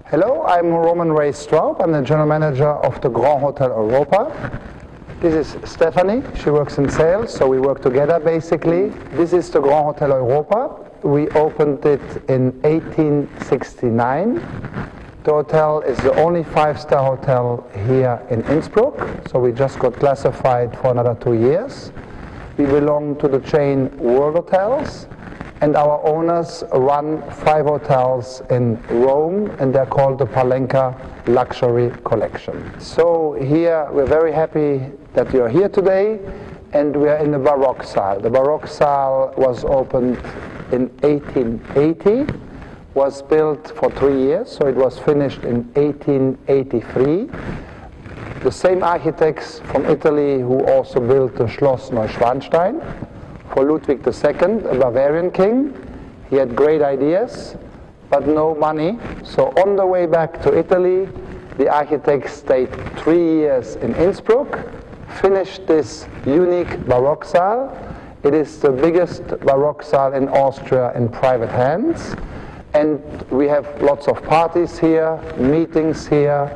Hello, I'm Roman Ray Straub. I'm the general manager of the Grand Hotel Europa. This is Stephanie. She works in sales, so we work together basically. This is the Grand Hotel Europa. We opened it in 1869. The hotel is the only five-star hotel here in Innsbruck, so we just got classified for another 2 years. We belong to the chain World Hotels, and our owners run 5 hotels in Rome, and they're called the Palenka Luxury Collection. So here we're very happy that you're here today, and we are in the Baroque Saal. The Baroque Saal was opened in 1880, was built for 3 years, so it was finished in 1883. The same architects from Italy who also built the Schloss Neuschwanstein for Ludwig II, a Bavarian king. He had great ideas, but no money. So on the way back to Italy, the architects stayed 3 years in Innsbruck, finished this unique Baroque Saal. It is the biggest Baroque Saal in Austria in private hands. And we have lots of parties here, meetings here.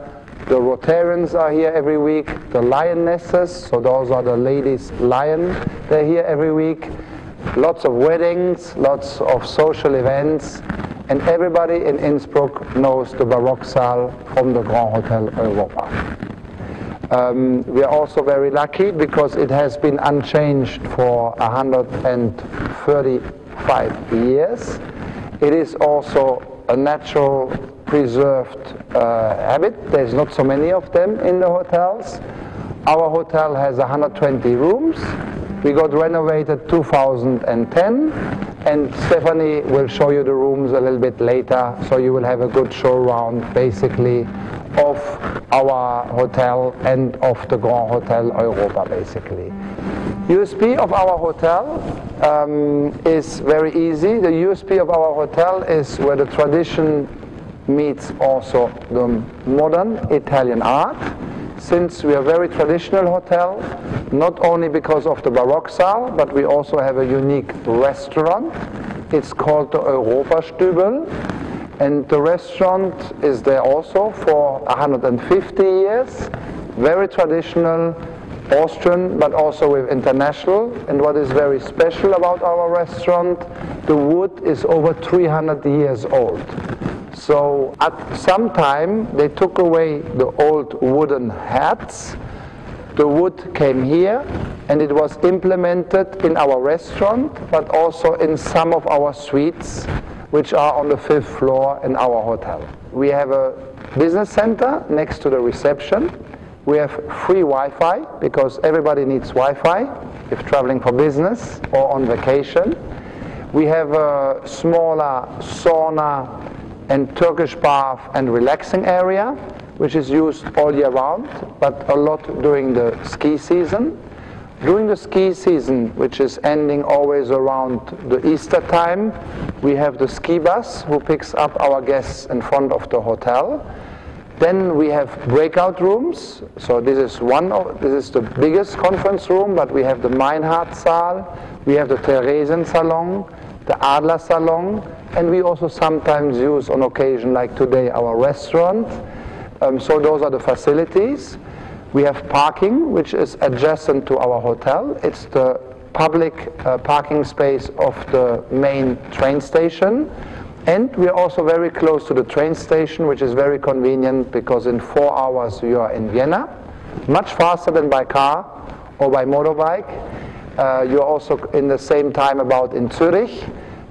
The Rotarians are here every week. The Lionesses, so those are the ladies lion, they're here every week. Lots of weddings, lots of social events. And everybody in Innsbruck knows the Baroque Saal from the Grand Hotel Europa. We are also very lucky because it has been unchanged for 135 years. It is also a natural preserved habit. There's not so many of them in the hotels. Our hotel has 120 rooms. We got renovated 2010, and Stephanie will show you the rooms a little bit later, so you will have a good show around basically of our hotel and of the Grand Hotel Europa basically. USP of our hotel is very easy. The USP of our hotel is where the tradition meets also the modern Italian art. Since we are a very traditional hotel, not only because of the Baroque Saal, but we also have a unique restaurant. It's called the Europa Stübel, and the restaurant is there also for 150 years. Very traditional, Austrian, but also with international. And what is very special about our restaurant, the wood is over 300 years old. So at some time they took away the old wooden hats. The wood came here and it was implemented in our restaurant, but also in some of our suites, which are on the 5th floor in our hotel. We have a business center next to the reception. We have free Wi-Fi because everybody needs Wi-Fi if traveling for business or on vacation. We have a smaller sauna and Turkish bath and relaxing area, which is used all year round, but a lot during the ski season. During the ski season, which is ending always around the Easter time, we have the ski bus who picks up our guests in front of the hotel. Then we have breakout rooms. So this is the biggest conference room, but we have the Meinhard Saal, we have the Theresen Salon, the Adler Salon, and we also sometimes use on occasion, like today, our restaurant. So those are the facilities. We have parking, which is adjacent to our hotel. It's the public parking space of the main train station. And we are also very close to the train station, which is very convenient because in 4 hours you are in Vienna, much faster than by car or by motorbike. You're also in the same time about in Zurich.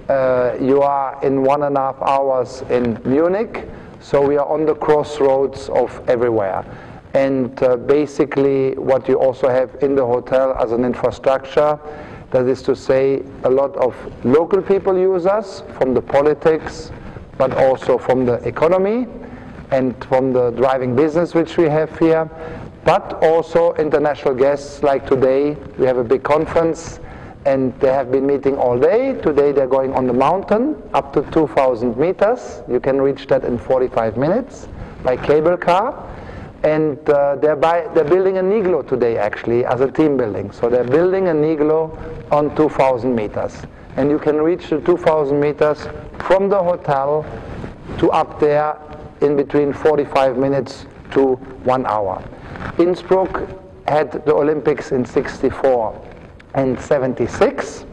You are in 1.5 hours in Munich. So we are on the crossroads of everywhere. And basically what you also have in the hotel as an infrastructure, that is to say a lot of local people use us from the politics, but also from the economy and from the driving business which we have here, but also international guests like today. We have a big conference and they have been meeting all day. Today they're going on the mountain up to 2,000 meters. You can reach that in 45 minutes by cable car. And they're building an igloo today actually as a team building. So they're building an igloo on 2,000 meters. And you can reach the 2,000 meters from the hotel to up there in between 45 minutes to 1 hour. Innsbruck had the Olympics in 64 and 76.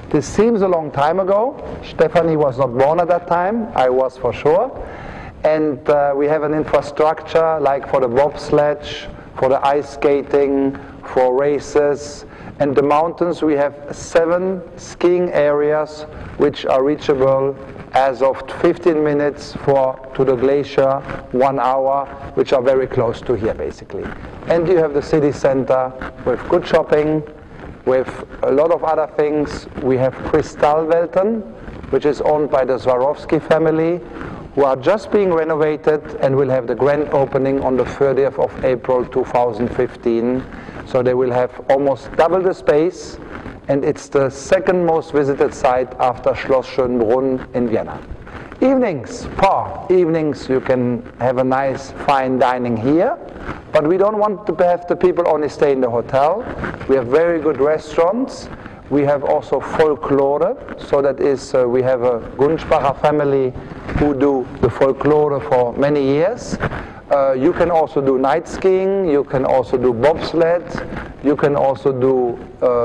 This seems a long time ago. Stephanie was not born at that time, I was for sure. And we have an infrastructure like for the bobsledge, for the ice skating, for races. And the mountains, we have 7 skiing areas which are reachable as of 15 minutes to the glacier, 1 hour, which are very close to here basically. And you have the city center with good shopping, with a lot of other things. We have Kristallwelten, which is owned by the Swarovski family, who are just being renovated and will have the grand opening on the 30th of April 2015. So they will have almost double the space, and it's the second most visited site after Schloss Schönbrunn in Vienna. Evenings, evenings you can have a nice fine dining here, but we don't want to have the people only stay in the hotel. We have very good restaurants. We have also folklore, so that is, we have a Gunschbacher family who do the folklore for many years. You can also do night skiing, you can also do bobsled, you can also do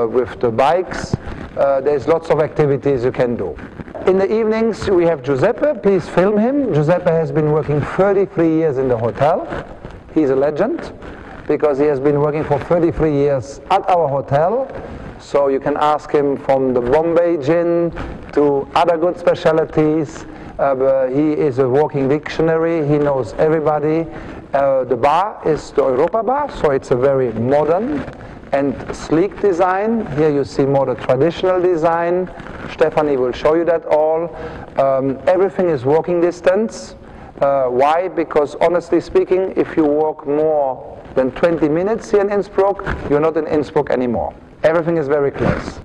with the bikes. There's lots of activities you can do. In the evenings we have Giuseppe, please film him. Giuseppe has been working 33 years in the hotel. He's a legend because he has been working for 33 years at our hotel. So you can ask him from the Bombay gin to other good specialties. He is a walking dictionary, he knows everybody. The bar is the Europa bar, so it's a very modern and sleek design. Here you see more the traditional design. Stephanie will show you that all. Everything is walking distance. Why? Because honestly speaking, if you walk more than 20 minutes here in Innsbruck, you're not in Innsbruck anymore. Everything is very close.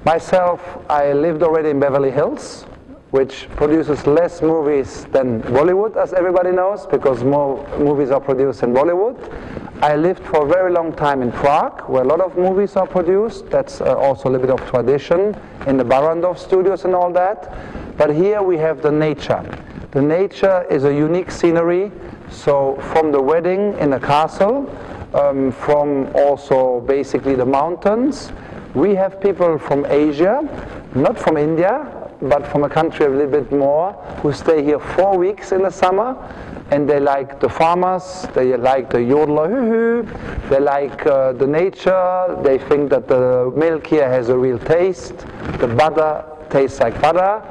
Myself, I lived already in Beverly Hills, which produces less movies than Bollywood, as everybody knows, because more movies are produced in Bollywood. I lived for a very long time in Prague, where a lot of movies are produced. That's also a little bit of tradition in the Barrandov studios and all that. But here we have the nature. The nature is a unique scenery. So from the wedding in a castle, from also basically the mountains, we have people from Asia, not from India, but from a country a little bit more, who stay here 4 weeks in the summer, and they like the farmers, they like the yodeler hoo-hoo, they like the nature, they think that the milk here has a real taste, the butter tastes like butter,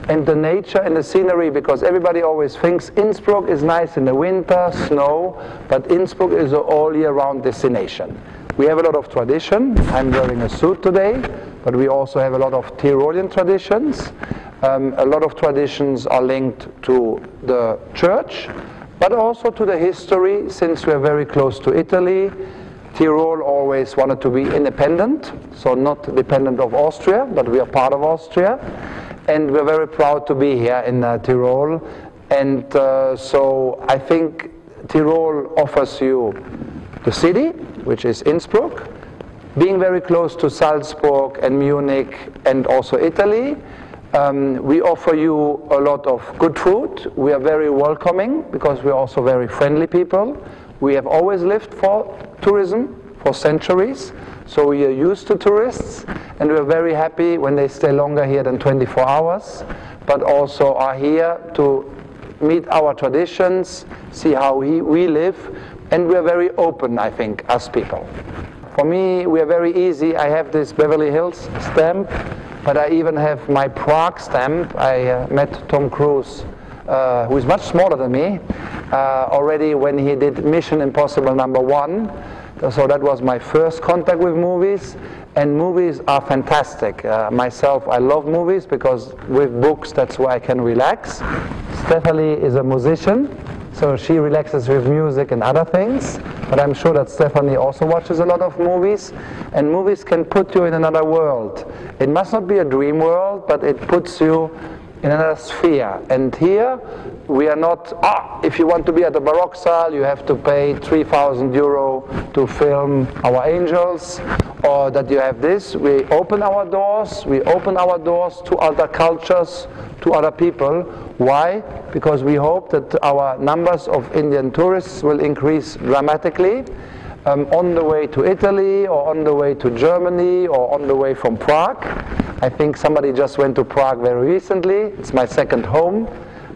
and the nature and the scenery, because everybody always thinks Innsbruck is nice in the winter, snow, but Innsbruck is an all year round destination. We have a lot of tradition. I'm wearing a suit today, but we also have a lot of Tyrolean traditions. A lot of traditions are linked to the church, but also to the history, since we're very close to Italy. Tyrol always wanted to be independent, so not dependent of Austria, but we are part of Austria. And we're very proud to be here in Tyrol. And so I think Tyrol offers you the city, which is Innsbruck, being very close to Salzburg and Munich and also Italy. We offer you a lot of good food. We are very welcoming because we're also very friendly people. We have always lived for tourism for centuries, so we are used to tourists, and we're very happy when they stay longer here than 24 hours, but also are here to meet our traditions, see how we live, and we're very open, I think, as people. For me, we are very easy. I have this Beverly Hills stamp, but I even have my Prague stamp. I met Tom Cruise, who is much smaller than me, already when he did Mission Impossible #1. So that was my first contact with movies, and movies are fantastic. Myself, I love movies because with books, that's where I can relax. Stephanie is a musician, so she relaxes with music and other things, but I'm sure that Stephanie also watches a lot of movies, and movies can put you in another world. It must not be a dream world, but it puts you in another sphere. And here we are not, if you want to be at the Baroque Saal, you have to pay €3,000 to film our angels, or that you have this. We open our doors to other cultures, to other people. Why? Because we hope that our numbers of Indian tourists will increase dramatically on the way to Italy, or on the way to Germany, or on the way from Prague. I think somebody just went to Prague very recently. It's my second home.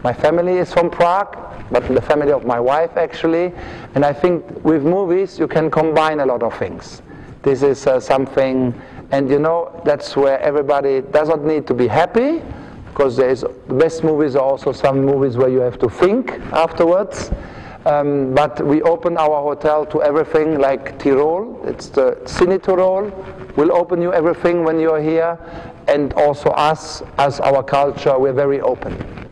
My family is from Prague, but the family of my wife actually. And I think with movies you can combine a lot of things. This is something, and you know, that's where everybody doesn't need to be happy, because the best movies are also some movies where you have to think afterwards. But we open our hotel to everything, like Tyrol. It's the Cine Tyrol. We'll open you everything when you're here, and also us, as our culture, we're very open.